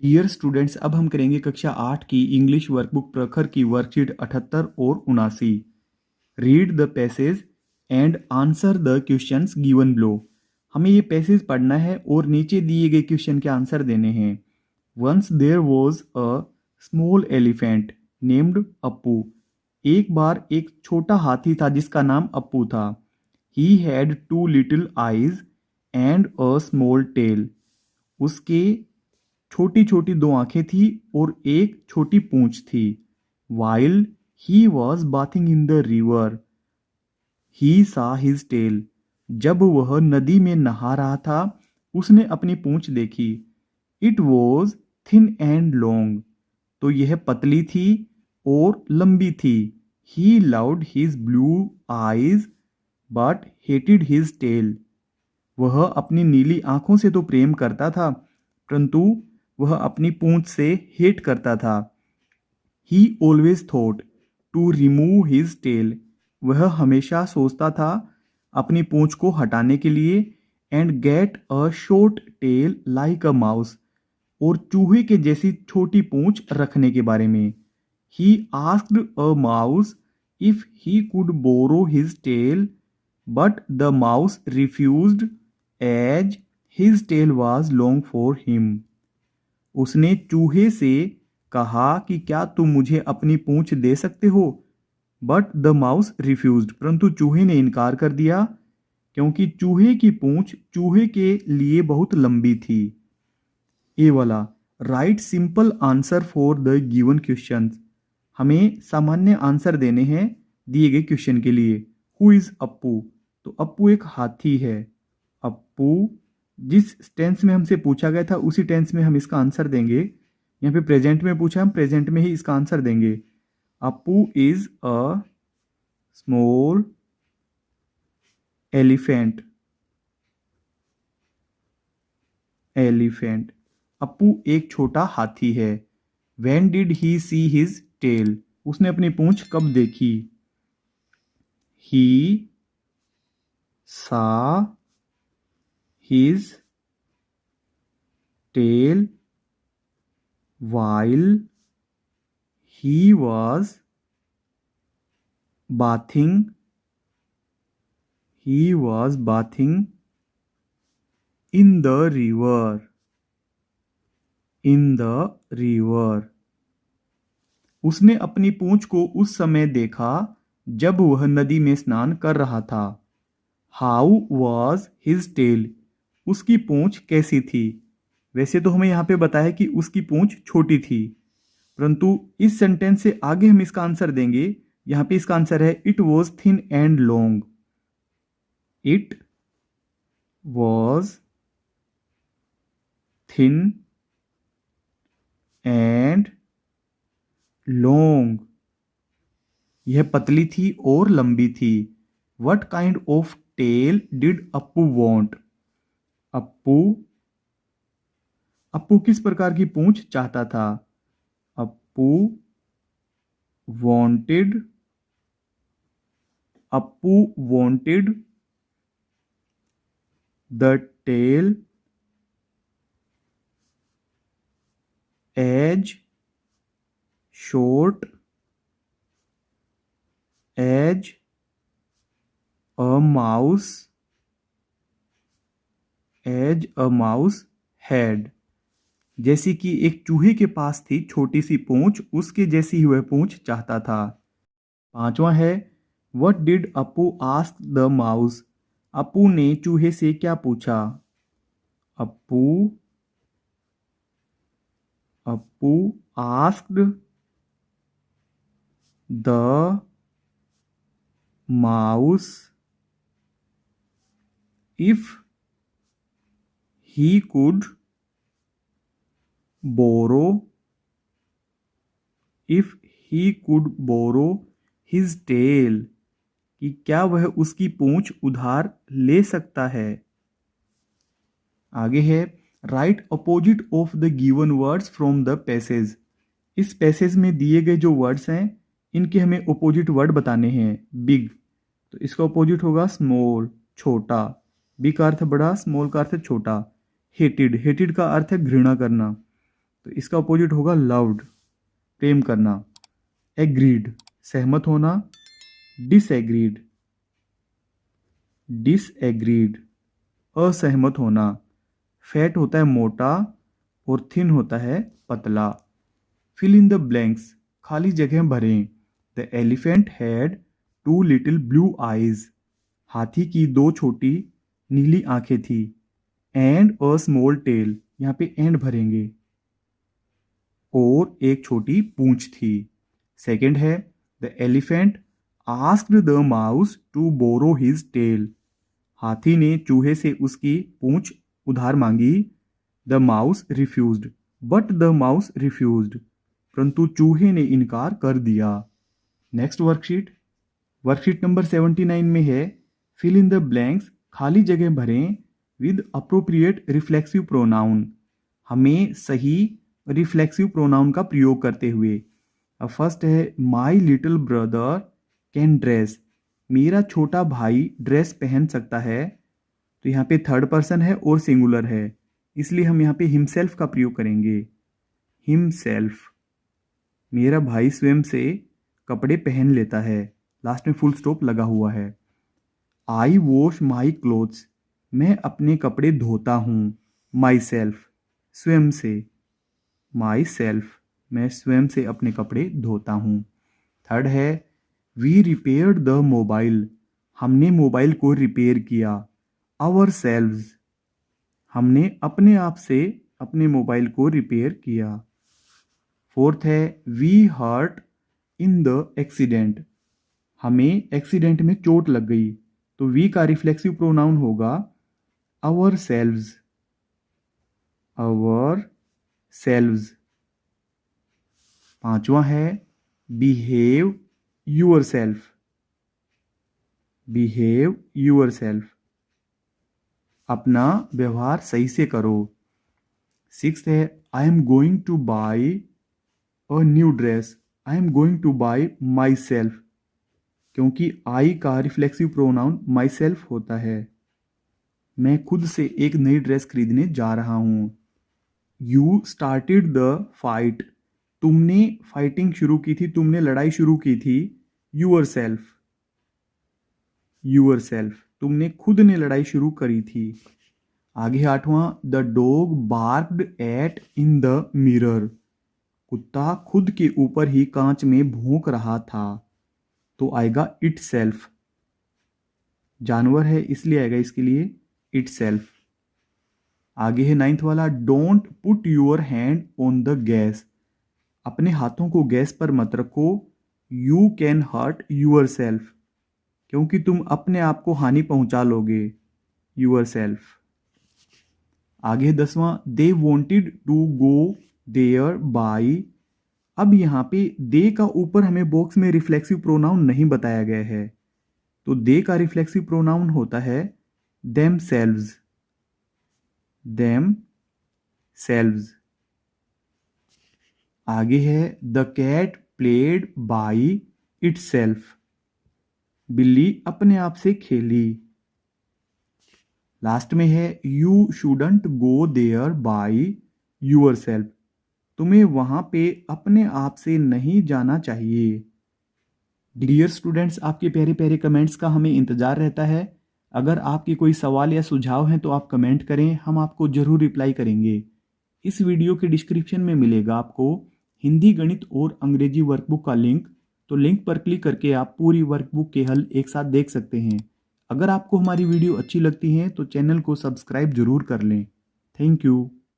Dear students, अब हम करेंगे कक्षा 8 की इंग्लिश वर्कबुक प्रखर की वर्कशीट 78 और 79। Read the passage and answer the questions given below. हमें ये पैसेज पढ़ना है और नीचे दिए गए क्वेश्चन के आंसर देने हैं। Once there was a small elephant named Appu. एक बार एक छोटा हाथी था जिसका नाम अप्पू था। He had two little eyes and a small tail. उसके छोटी छोटी दो आंखें थी और एक छोटी पूंछ थी। While he was bathing in the river he saw his tell. जब वह नदी में नहा रहा था उसने अपनी पूंछ देखी। It was thin and long. तो यह पतली थी और लंबी थी। He loved his blue eyes but hated his tail. वह अपनी नीली आंखों से तो प्रेम करता था परंतु वह अपनी पूंछ से हेट करता था। He always thought to remove his tail. वह हमेशा सोचता था अपनी पूंछ को हटाने के लिए। And get a short tail like a mouse. और चूहे के जैसी छोटी पूंछ रखने के बारे में। He asked a mouse if he could borrow his tail but the mouse refused as his tail was long for him. उसने चूहे से कहा कि क्या तुम मुझे अपनी पूंछ दे सकते हो, बट द माउस रिफ्यूज्ड। परंतु चूहे ने इनकार कर दिया क्योंकि चूहे की पूंछ चूहे के लिए बहुत लंबी थी। ए वाला, right simple answer for the given question. हमें सामान्य आंसर देने हैं दिए गए क्वेश्चन के लिए। Who is Appu? तो अप्पू एक हाथी है। अप्पू जिस टेंस में हमसे पूछा गया था उसी टेंस में हम इसका आंसर देंगे। यहाँ पे प्रेजेंट में पूछा, हम प्रेजेंट में ही इसका आंसर देंगे। Appu is a small elephant. Elephant. Appu एक छोटा हाथी है। When did he see his tail? उसने अपनी पूंछ कब देखी? He saw his tail while he was bathing. He was bathing in the river. In the river. उसने अपनी पूंछ को उस समय देखा जब वह नदी में स्नान कर रहा था। How was his tail? उसकी पूंछ कैसी थी? वैसे तो हमें यहाँ पे बताया कि उसकी पूंछ छोटी थी, परंतु इस सेंटेंस से आगे हम इसका आंसर देंगे। यहाँ पे इसका आंसर है it was thin and long. It was thin and long. यह पतली थी और लंबी थी। What kind of tail did Appu want? Appu Appu किस प्रकार की पूंछ चाहता था? Appu wanted Appu wanted the tail as short as a mouse had. जैसी कि एक चूहे के पास थी छोटी सी पूंछ, उसके जैसी ही वह पूंछ चाहता था। पांचवा है what did Appu ask the mouse? Appu ने चूहे से क्या पूछा? Appu Appu asked the mouse if he could borrow his tail। कि क्या वह उसकी पूंछ उधार ले सकता है। आगे है right opposite of the given words from the passage. इस पैसेज में दिए गए जो वर्ड्स हैं इनके हमें अपोजिट वर्ड बताने हैं। बिग, तो इसका अपोजिट होगा स्मॉल, छोटा। बिग का अर्थ बड़ा, स्मॉल का अर्थ छोटा। हेटेड, हेटेड का अर्थ है घृणा करना। तो इसका अपोजिट होगा लव्ड, प्रेम करना। एग्रीड, सहमत होना। डिसएग्रीड, डिसएग्रीड, असहमत होना। फैट होता है मोटा और थिन होता है पतला। फिल इन द ब्लैंक्स, खाली जगह भरें। The elephant had 2 little blue eyes, हाथी की 2 छोटी नीली आंखें थी। एंड अ स्मॉल टेल, यहाँ पे एंड भरेंगे, और एक छोटी पूंछ थी। सेकंड है the elephant asked the mouse to borrow his tail, हाथी ने चूहे से उसकी पूंछ उधार मांगी। The mouse refused, but the mouse refused, परंतु चूहे ने इनकार कर दिया। नेक्स्ट वर्कशीट, वर्कशीट नंबर 79 में है फिल इन द ब्लैंक्स, खाली जगह भरें विद अप्रोप्रिएट रिफ्लेक्सिव प्रोनाउन, हमें सही रिफ्लेक्सिव प्रोनाउन का प्रयोग करते हुए। अब फर्स्ट है my little brother can dress, मेरा छोटा भाई ड्रेस पहन सकता है। तो यहाँ पे थर्ड पर्सन है और सिंगुलर है, इसलिए हम यहाँ पे हिमसेल्फ का प्रयोग करेंगे। हिमसेल्फ, मेरा भाई स्वयं से कपड़े पहन लेता है। लास्ट में फुल स्टॉप लगा हुआ है। आई वॉश माई क्लोथ्स, मैं अपने कपड़े धोता हूँ। माई सेल्फ, स्वयं से। माई सेल्फ, मैं स्वयं से अपने कपड़े धोता हूँ। थर्ड है वी रिपेयर्ड द मोबाइल, हमने मोबाइल को रिपेयर किया। आवर सेल्व्स, हमने अपने आप से अपने मोबाइल को रिपेयर किया। फोर्थ है we hurt in the accident, हमें एक्सीडेंट में चोट लग गई। तो वी का रिफ्लेक्सिव प्रोनाउन होगा आवर सेल्व्स, आवर सेल्व्स। पांचवा है behave yourself, behave yourself, अपना व्यवहार सही से करो। सिक्स्थ है I am going to buy a new dress, I am going to buy myself, क्योंकि आई का रिफ्लेक्सिव प्रोनाउन माई सेल्फ होता है। मैं खुद से एक नई ड्रेस खरीदने जा रहा हूं। यू स्टार्टेड द फाइट, तुमने फाइटिंग शुरू की थी, तुमने लड़ाई शुरू की थी। यूर सेल्फ, यूर सेल्फ, तुमने खुद ने लड़ाई शुरू करी थी। आगे आठवां the dog barked at in the mirror, कुत्ता खुद के ऊपर ही कांच में भौंक रहा था। तो आएगा इट सेल्फ, जानवर है इसलिए आएगा इसके लिए इट सेल्फ। आगे है नाइन्थ वाला don't put your hand on the gas, अपने हाथों को गैस पर मत रखो। You can hurt yourself, क्योंकि तुम अपने आप को हानि पहुंचा लोगे। Yourself. आगे 10वां they wanted to go there by, अब यहाँ पे दे का ऊपर हमें बॉक्स में रिफ्लेक्सिव प्रोनाउन नहीं बताया गया है, तो दे का रिफ्लेक्सिव प्रोनाउन होता है देम सेल्व्स, देम सेल्व्स। आगे है the cat played by itself, बिल्ली अपने आप से खेली। लास्ट में है you shouldn't go there by yourself, तुम्हें वहां पे अपने आप से नहीं जाना चाहिए। डियर स्टूडेंट्स, आपके प्यारे प्यारे कमेंट्स का हमें इंतज़ार रहता है। अगर आपके कोई सवाल या सुझाव हैं तो आप कमेंट करें, हम आपको ज़रूर रिप्लाई करेंगे। इस वीडियो के डिस्क्रिप्शन में मिलेगा आपको हिंदी, गणित और अंग्रेजी वर्कबुक का लिंक, तो लिंक पर क्लिक करके आप पूरी वर्कबुक के हल एक साथ देख सकते हैं। अगर आपको हमारी वीडियो अच्छी लगती है तो चैनल को सब्सक्राइब जरूर कर लें। Thank you.